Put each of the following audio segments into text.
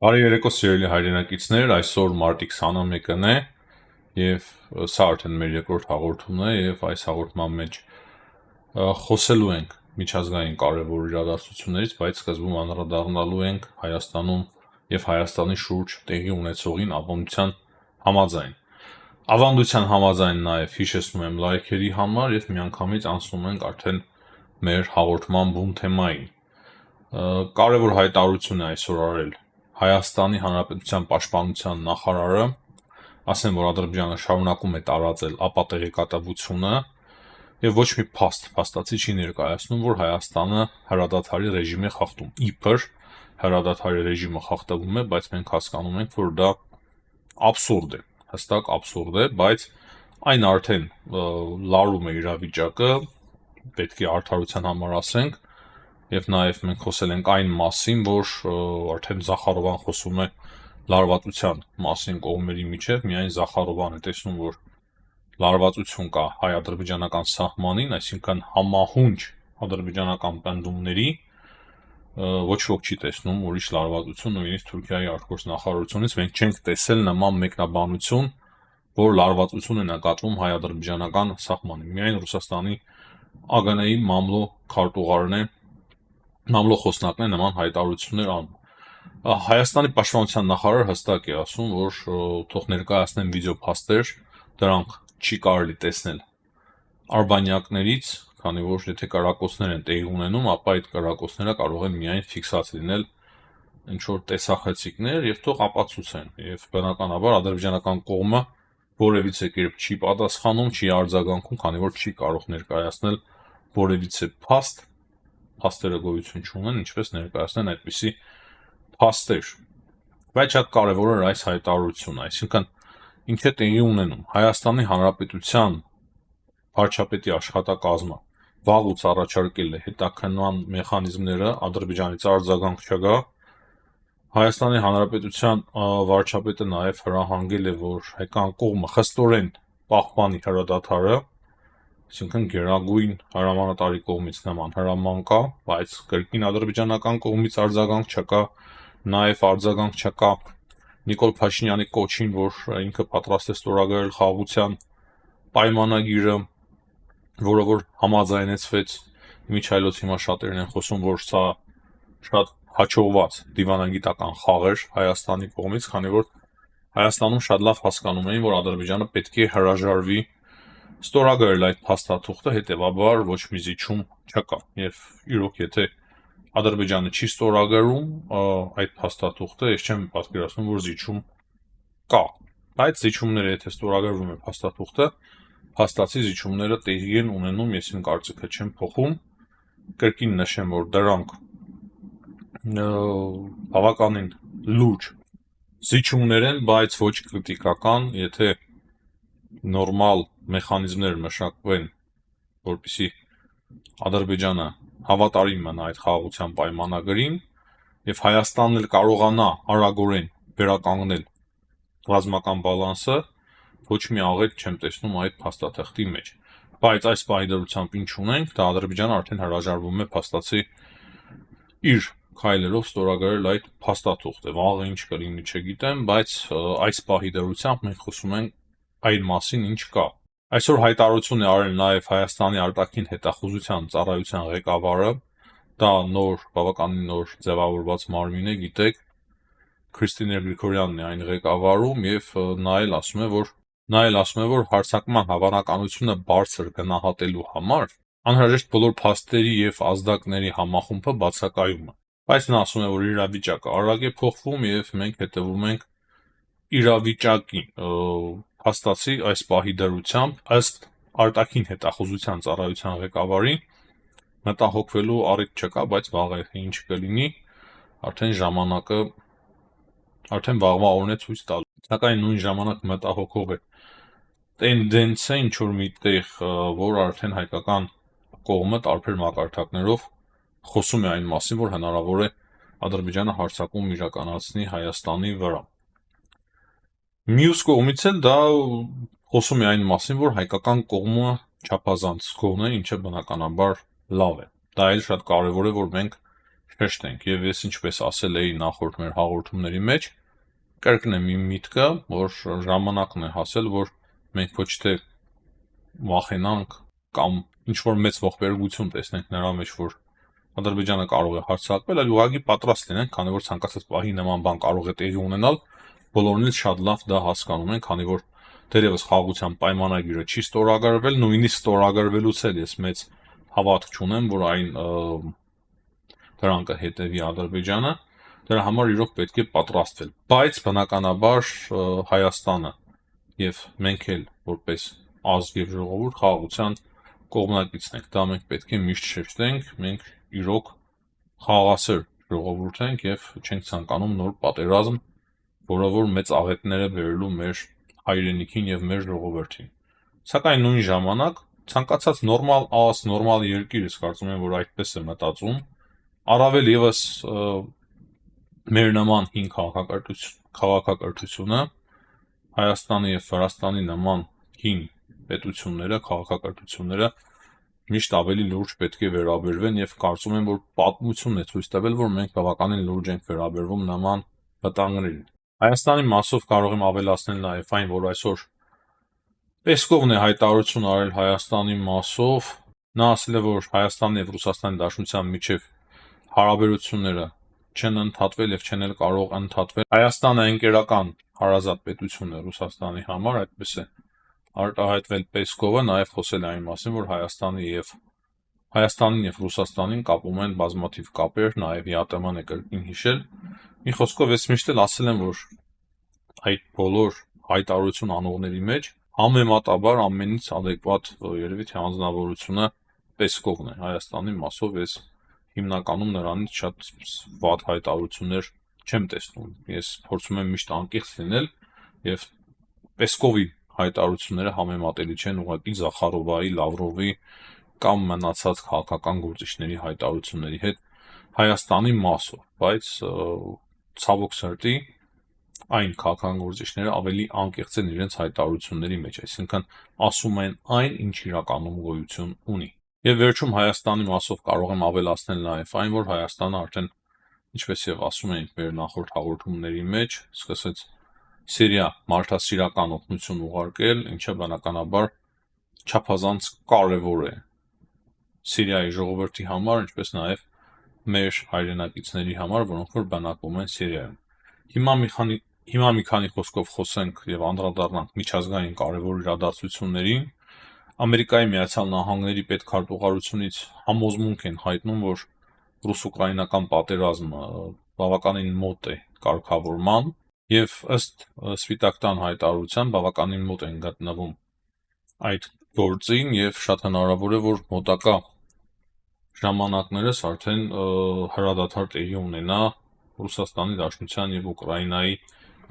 Բարի երեկո սիրելի հայրենակիցներ, այսօր մարտի 21-ն է եւ սա արդեն մեր երկրորդ հաղորդումն է եւ այս հաղորդման մեջ խոսելու ենք միջազգային կարևոր իրադարձություններից, բայց սկզբում անդրադառնալու ենք Հայաստանում եւ Հայաստանի շուրջ տեղի ունեցողին ավանդության համաձայն։ Ավանդության համաձայն նաեւ հիշեցնում եմ լայքերի համար եւ միանգամից անցնում ենք արդեն մեր հաղորդման բուն թեմային։ Կարևոր հայտարարություն է այսօր արել Հայաստանի Հանրապետության Պաշտպանության նախարարը, ասեմ, որ Ադրբեջանը շարունակում է տարածել ապատեղեկատվությունը եւ ոչ մի փաստացի չի ներկայացնում, որ Հայաստանը հրադադարի ռեժիմի խախտում։ Իբր հրադադարի ռեժիմը խախտվում է, բայց մենք հասկանում ենք, որ դա абսուրդ է, հստակ абսուրդ է, բայց այն արդեն լարում է իրավիճակը, պետք է արդարության համար ասենք, եւ նաեւ մենք խոսել ենք այն մասին, որ արդեն Զախարովան խոսում է լարվածության մասին կողմերի միջև, միայն Զախարովան է տեսնում, որ լարվածություն կա հայ-ադրբեջանական սահմանին, այսինքն համահունչ ադրբեջանական պնդումների, ոչ ոք չի տեսնում ուրիշ լարվածություն, նույնիսկ Թուրքիայի արտգործնախարարությունից մենք չենք տեսել նման մեկնաբանություն, որ լարվածություն է նկատվում հայ-ադրբեջանական սահմանին։ Միայն Ռուսաստանի ԱԳՆ-ի մամլո քարտուղարն է մամլո խոսնակն է նման հայտարարություններ անում։ Հայաստանի պաշտպանության նախարարը հստակ է ասում, որ թող ներկայացնեն վիդեոփաստեր, դրանք չի կարելի տեսնել արբանյակներից, քանի որ եթե կրակոցներ են տեղի ունենում, ապա այդ կրակոցները կարող են միայն ֆիքսած լինել ինչ որ տեսախցիկներ եւ թող ապացուցեն։ Եվ բնականաբար ադրբեջանական կողմը որևիցե կերպ չի պատասխանում, չի արձագանքում, քանի որ չի կարող ներկայացնել որևիցե փաստերը գոյություն չունեն, ինչպես ներկայացնեն այդպիսի փաստեր։ Բայց շատ կարևոր է այս հայտարարությունը, այսինքն ինչ է տեղի ունենում։ Հայաստանի Հանրապետության վարչապետի աշխատակազմը վաղուց առաջարկել է հետաքննման մեխանիզմները, Ադրբեջանից արձագանք չկա։ Հայաստանի Հանրապետության վարչապետը նաև հրահանգել է, որ հայկական կողմը խստորեն պահպանի հրադադարը, այսինքն գերագույն հրամանատարի կողմից նման հրաման կա, բայց կրկին ադրբեջանական կողմից արձագանք չկա, նաև արձագանք չկա Նիկոլ Փաշինյանի կոչին, որ ինքը պատրաստ է ստորագրել խաղաղության պայմանագիրը, որը որ համաձայնեցվեց Միչայլոց հիմա շատերն են խոսում, որ սա շատ հաջողված դիվանագիտական խաղ էր Հայաստանի կողմից, քանի որ Հայաստանում շատ լավ հասկանում էին, որ Ադրբեջանը պետք է հրաժարվի ստորագրել այդ փաստաթուղթը, հետևաբար ոչ մի զիջում չկա։ Եվ իրոք եթե Ադրբեջանը չի ստորագրում այդ փաստաթուղթը, ես չեմ պատկերացնում, որ զիջում կա։ Բայց զիջումները եթե ստորագրվում է փաստաթուղթը, փաստացի զիջումները տեղի են ունենում, ես իմ կարծիքը չեմ փոխում։ Կրկին նշեմ, որ դրանք բավականին լուրջ զիջումներ են, բայց ոչ կրիտիկական, եթե նորմալ մեխանիզմներ մշակվեն, որպեսզի Ադրբեջանը հավատարիմ մնա այդ խաղաղության պայմանագրին եւ Հայաստանն էլ կարողանա արագորեն վերականգնել ռազմական բալանսը, ոչ մի աղետ չեմ տեսնում այդ փաստաթղթի մեջ։ Բայց այս պահի դրությամբ ինչ ունենք, դա Ադրբեջանը արդեն հրաժարվում է փաստացի իր քայլերով ստորագրել այդ փաստաթուղթը։ Վաղը ինչ կլինի չգիտեմ, բայց այս պահի դրությամբ մենք խոսում ենք այն մասին, ինչ կա։ Այսօր հայտարարություն է արել նաև Հայաստանի արտաքին հետախուզության ծառայության ղեկավարը, դա բավականին նոր ձևավորված մարմին է, գիտեք, Քրիստինե Գրիգորյանն է այն ղեկավարում եւ նա էլ ասում է, որ հարձակման հավանականությունը բարձր գնահատելու համար անհրաժեշտ բոլոր փաստերի եւ ազդակների համախումբը բացակայում է։ Բայց նա ասում է, որ իրավիճակը արագ է փոխվում եւ մենք հետևում ենք իրավիճակին։ Փաստացի այս պահի դրությամբ ըստ արտաքին հետախուզության ծառայության ղեկավարի մտահոգվելու առիթ չկա, բայց վաղը ինչ կլինի, արդեն վաղվա օրն է ցույց տալու։ Սակայն նույն ժամանակ մտահոգող է տենդենսը ինչ որ միտեղ, որ արդեն հայկական կողմը տարբեր մակարդակներով խոսում է այն մասին, որ հնարավոր է Ադրբեջանը հարձակում իրականացնի Հայաստանի վրա։ Մյուս կողմից էլ դա խոսում է այն մասին, որ հայկական կողմը չափազանց գոհ է, ինչը բնականաբար լավ է։ Դա էլ շատ կարևոր է, որ մենք շեշտենք, եւ ես ինչպես ասել էի նախորդ մեր հաղորդումների մեջ, կրկնեմ իմ միտքը, որ ժամանակն է հասել, որ մենք ոչ թե վախենանք կամ ինչ-որ մեծ ողբերգություն տեսնենք նրա մեջ, որ Ադրբեջանը կարող է հարձակվել, այլ ուղղակի պատրաստ լինենք, քանի որ ցանկացած պահի նման բան կարող է տեղի ունենալ, բոլորն էլ շատ լավ դա հասկանում են, քանի որ դերևս խաղաղության պայմանագիրը չի ստորագրվել, նույնիսկ ստորագրվելուց էլ ես մեծ հավատք չունեմ, որ այն դրան կհետևի Ադրբեջանը, դրա համար իրոք պետք է պատրաստվել, բայց բնականաբար Հայաստանը եւ մենք էլ որպես ազգ եւ ժողովուրդ խաղաղության կողմնակիցն ենք, դա մենք պետք է միշտ շեշտենք, մենք իրոք խաղաղասեր ժողովուրդ ենք եւ չենք ցանկանում նոր պատերազմ, որը որ մեծ աղետներ է բերելու մեր հայրենիքին եւ մեր ժողովրդին։ Սակայն նույն ժամանակ ցանկացած նորմալ ազգ, նորմալ երկիր, ես կարծում եմ, որ այդպես է մտածում, առավել եւս մեր նման հին քաղաքակրթությունը, Հայաստանի եւ Վրաստանի նման հին պետությունները, քաղաքակրթությունները միշտ ավելի լուրջ պետք է վերաբերվեն եւ կարծում եմ, որ պատմությունն է ցույց տվել, որ մենք բավականին լուրջ ենք վերաբերվում նման վտանգներին։ Հայաստանի մասով կարող եմ ավելացնել նաեւ այն, որ այսօր Պեսկովն է հայտարարություն արել Հայաստանի մասով, նա ասել է, որ Հայաստանի եւ Ռուսաստանի Դաշնության միջև հարաբերությունները չեն ընդհատվել եւ չեն էլ կարող ընդհատվել։ Հայաստանը ընկերական հարազատ պետություն է Ռուսաստանի համար, այդպես է արտահայտվել Պեսկովը, նաեւ խոսել է այն մասին, որ Հայաստանին եւ Ռուսաստանին կապում են բազմաթիվ կապեր, նաեւ ԵԱՏՄ-ն է կրկին հիշել։ Մի խոսքով ես միշտ էլ ասել եմ, որ այդ բոլոր հայտարարություն անողների մեջ համեմատաբար ամենից adekvat երևի թե անձնավորությունը Պեսկովն է Հայաստանի մասով, ես հիմնականում նրանից շատ վատ հայտարարություններ չեմ տեսնում։ Ես փորձում եմ միշտ անկեղծ լինել եւ Պեսկովի հայտարարությունները համեմատելի չեն ուղղակի Զախարովայի, Լավրովի կամ մնացած քաղաքական գործիչների հայտարարությունների հետ Հայաստանի մասով, բայց ցավոք սրտի այն քաղաքական գործիչները ավելի անկեղծ են իրենց հայտարարությունների մեջ, այսինքն ասում են այն, ինչ իրականում գոյություն ունի։ Եվ վերջում Հայաստանի մասով կարող եմ ավելացնել նաև այն, որ Հայաստանը արդեն, ինչպես եւ ասում էինք մեր նախորդ հաղորդումների մեջ, սկսեց Սիրիա մարդասիրական օգնություն ուղարկել, ինչը բնականաբար չափազանց կարևոր է Սիրիայի ժողովրդի համար, ինչպես նաև մեր հայրենակիցների համար, որոնք որ բնակվում են Սիրիայում։ Հիմա մի քանի խոսքով խոսենք եւ անդրադառնանք միջազգային կարևոր իրադարձություններին։ Ամերիկայի Միացյալ Նահանգների պետքարտուղարությունից համոզմունք են հայտնում, որ ռուս-ուկրաինական պատերազմը բավականին մոտ է կարգավորման եւ ըստ Սպիտակ տան հայտարարության բավականին մոտ են գտնվում այդ գործին եւ շատ հնարավոր է, որ մոտակա ժամանակներս արդեն հրադադար տեղի ունենա Ռուսաստանի Դաշնության եւ Ուկրաինայի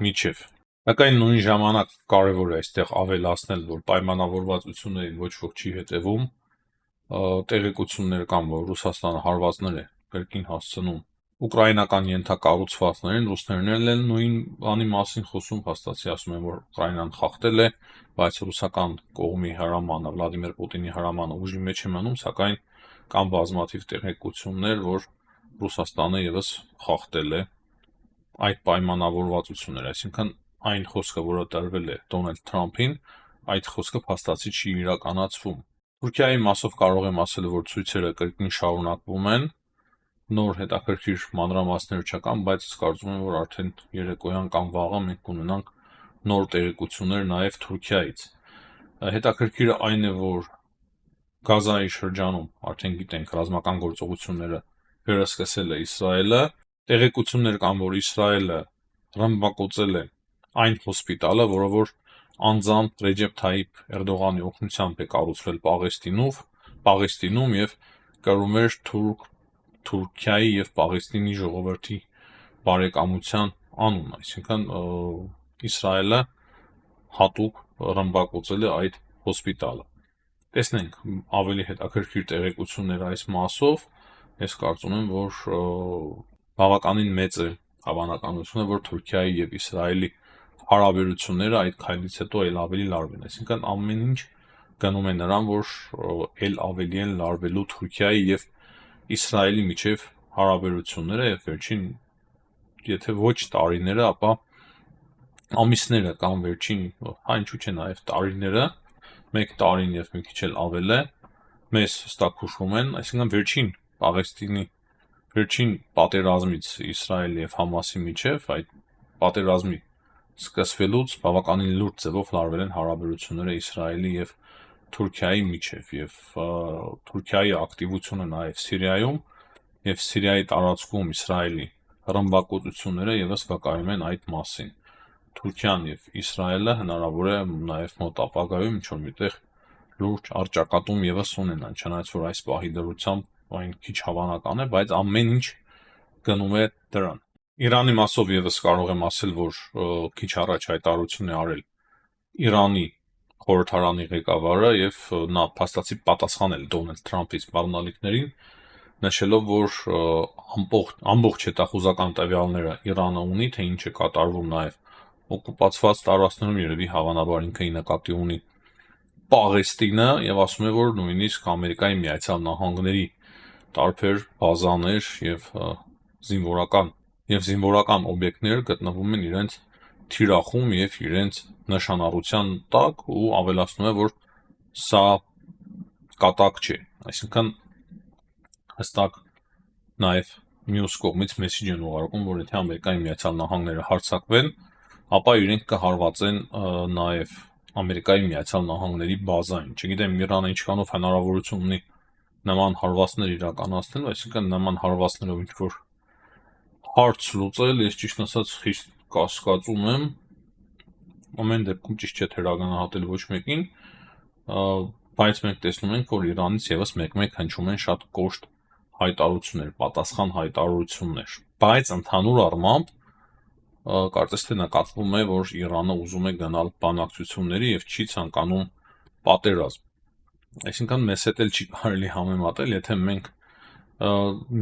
միջև։ Սակայն նույն ժամանակ կարևոր է այստեղ ավելացնել, որ պայմանավորվածություններին ոչ ոք չի հետևում, տեղեկություններ կան, որ Ռուսաստանը հարվածներ է կրկին հասցնում ուկրաինական ենթակառուցվածքներին, ռուսներն էլ նույն բանի մասին խոսում, փաստացի ասում են, որ Ուկրաինան խախտել է, բայց ռուսական կողմի հրամանը, Վլադիմիր Պուտինի հրամանը ուժի մեջ է մնում, սակայն կան բազմաթիվ տեղեկություններ, որ Ռուսաստանը եւս խախտել է այդ պայմանավորվածությունները, այսինքն այն խոսքը, որը տրվել է Դոնալդ Թրամփին, այդ խոսքը փաստացի չի իրականացվում։ Թուրքիայի մասով կարող եմ ասել, որ ցույցերը կրկին շարունակվում են, նոր հետաքրքիր մանրամասներ չկան, բայց կարծում եմ, որ արդեն երեկոյան կամ վաղը մենք կունենանք նոր տեղեկություններ նաև Թուրքիայից։ Հետաքրքիրը այն է, որ Գազայի շրջանում արդեն գիտենք ռազմական գործողությունները վերսկսել է Իսրայելը, տեղեկություններ կան, որ Իսրայելը ռմբակոծել է այն հոսպիտալը, որը որ անձամբ Ռեջեփ Թայիփ Էրդողանի օգնությամբ է կառուցվել Պաղեստինում եւ կրում էր Թուրքիայի եւ Պաղեստինի ժողովրդի բարեկամության անուն, այսինքն Իսրայելը հատուկ ռմբակոծել է այդ հոսպիտալը։ Տեսնենք ավելի հետաքրքիր տեղեկություններ այս մասով, ես կարծում եմ, որ բավականին մեծ է հավանականությունը, որ Թուրքիայի եւ Իսրայելի հարաբերությունները այդ քայլից հետո էլ ավելի լարվեն, այսինքն ամեն ինչ գնում է նրան, որ էլ ավելի են լարվելու Թուրքիայի եւ Իսրայելի միջև հարաբերությունները եւ վերջին, եթե ոչ տարիները, ապա ամիսները կամ վերջին, ինչու՞ չէ նաեւ տարիները, 1 տարին եւ մի քիչ էլ ավել է, մեզ հստակ հուշում են, այսինքն վերջին Պաղեստինի վերջին պատերազմից Իսրայելի եւ Համասի միջև, այդ պատերազմի սկսվելուց բավականին լուրջ ձևով լարվել են հարաբերությունները Իսրայելի եւ Թուրքիայի միջև եւ Թուրքիայի ակտիվությունը նաեւ Սիրիայում եւ Սիրիայի տարածքում Իսրայելի ռմբակոծությունները եւս վկայում են այդ մասին։ Թուրքիան եւ Իսրայելը հնարավոր է նաեւ մոտ ապագայում ինչ-որ միտեղ լուրջ առճակատում եւս ունենան, չնայած որ այս պահի դրությամբ այն քիչ հավանական է, բայց ամեն ինչ գնում է դրան։ Իրանի մասով եւս կարող եմ ասել, որ քիչ առաջ հայտարարություն է արել Իրանի խորհրդարանի ղեկավարը եւ նա փաստացի պատասխանել Դոնալդ Թրամփի սպառնալիքներին, նշելով, որ ամբողջ հետախուզական տվյալները Իրանը ունի, թե ինչ է կատարվում նաեւ օկուպացված տարածքներում, երևի հավանաբար ինքը նկատի ունի Պաղեստինը եւ ասում է, որ նույնիսկ Ամերիկայի Միացյալ Նահանգների տարբեր բազաներ եւ զինվորական օբյեկտներ գտնվում են իրենց թիրախում եւ իրենց նշանառության տակ ու ավելացնում է, որ սա կատակ չէ, այսինքն հստակ նաեւ մյուս կողմից մեսիջ են ուղարկում, որ եթե Ամերիկայի Միացյալ Նահանգները հարձակվեն, ապա իրենք կհարվածեն նաեւ Ամերիկայի Միացյալ Նահանգների բազային։ Չգիտեմ Իրանը ինչքանով հնարավորություն ունի նման հարվածներ իրականացնել, այսինքն նման հարվածներով ինչ-որ հարց լուծել, ես ճիշտ ասած խիստ կասկածում եմ, ամեն դեպքում ճիշտ չէ թերագնահատել ոչ մեկին, բայց մենք տեսնում ենք, որ Իրանից եւս մեկ-մեկ հնչում են շատ կոշտ հայտարարություններ, պատասխան հայտարարություններ, բայց ընդհանուր առմամբ կարծես թե նկատվում է, որ Իրանը ուզում է գնալ բանակցությունների եւ չի ցանկանում պատերազմ։ Այսինքն մեզ հետ էլ չի կարելի համեմատել, եթե մենք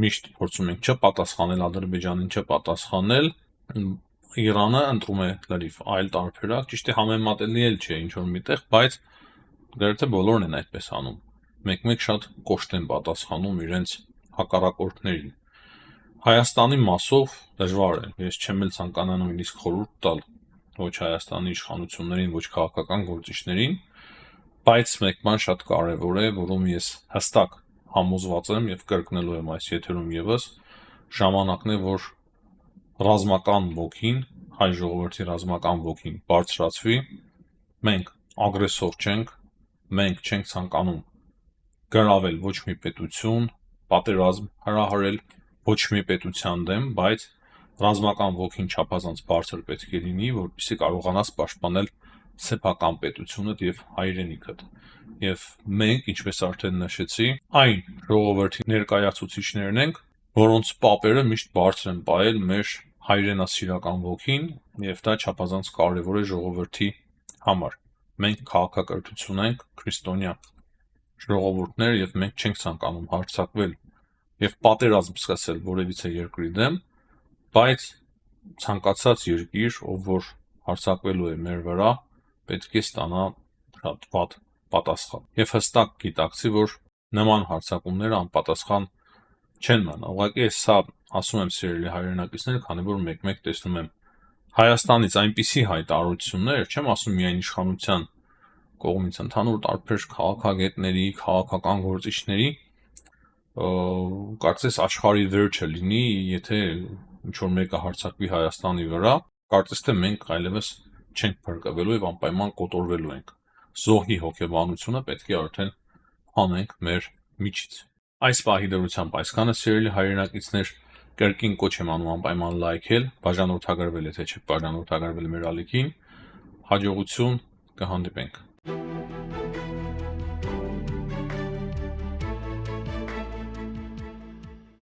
միշտ փորձում ենք չպատասխանել Ադրբեջանին, չպատասխանել, Իրանը ընտրում է լրիվ այլ տարբերակ, ճիշտ է համեմատելի էլ չէ ինչ-որ միտեղ, բայց գրեթե բոլորն են այդպես անում։ Մեկ-մեկ շատ կոշտ են պատասխանում իրենց հակառակորդներին։ Հայաստանի մասով դժվար է, ես չեմ էլ ցանկանա նույնիսկ խորհուրդ տալ ոչ Հայաստանի իշխանություններին, ոչ քաղաքական գործիչներին, բայց մեկ բան շատ կարևոր է, որում ես հստակ համոզված եմ եւ կրկնելու եմ այս եթերում եւս, ժամանակն է, որ ռազմական ոգին, հայ ժողովրդի ռազմական ոգին բարձրացվի, մենք ագրեսոր չենք, մենք չենք ցանկանում գրավել ոչ մի պետություն, պատերազմ հրահրել ոչ մի պետության դեմ, բայց ռազմական ոգին չափազանց բարձր պետք է լինի, որպեսզի կարողանաս պաշտպանել սեփական պետությունդ եւ հայրենիքդ։ Եվ մենք, ինչպես արդեն նշեցի, այն ժողովրդի ներկայացուցիչներն ենք, որոնց պապերը միշտ բարձր են պահել մեր հայրենասիրական ոգին, եւ դա չափազանց կարեւոր է ժողովրդի համար։ Մենք քաղաքակրթություն ենք, քրիստոնյա ժողովուրդներ եւ մենք չենք ցանկանում հարձակվել եւ պատերազմ սկսել որևիցե երկրի դեմ, բայց ցանկացած երկիր, ով որ հարձակվելու է մեր վրա, պետք է ստանա շատ վատ պատասխան։ Եվ հստակ գիտակցի, որ նման հարձակումները անպատասխան չեն մնա։ Ուղղակի սա ասում եմ սիրելի հայրենակիցներ, քանի որ մեկ-մեկ տեսնում եմ Հայաստանից այնպիսի հայտարարություններ, չեմ ասում միայն իշխանության կողմից, ընդհանուր տարբեր քաղաքագետների, քաղաքական գործիչների, կարծես աշխարհի վերջը լինի, եթե ինչ-որ մեկը հարձակվի Հայաստանի վրա, կարծես թե մենք այլևս չենք փրկվելու եւ անպայման կոտորվելու ենք։ Զոհի հոգեբանությունը պետք է արդեն հանենք մեր միջից։ Այս պահի դրությամբ այսքանը սիրելի հայրենակիցներ, կրկին կոչ եմ անում անպայման լայքել, բաժանորդագրվել, եթե չեք բաժանորդագրվել մեր ալիքին, հաջողություն, կհանդիպենք։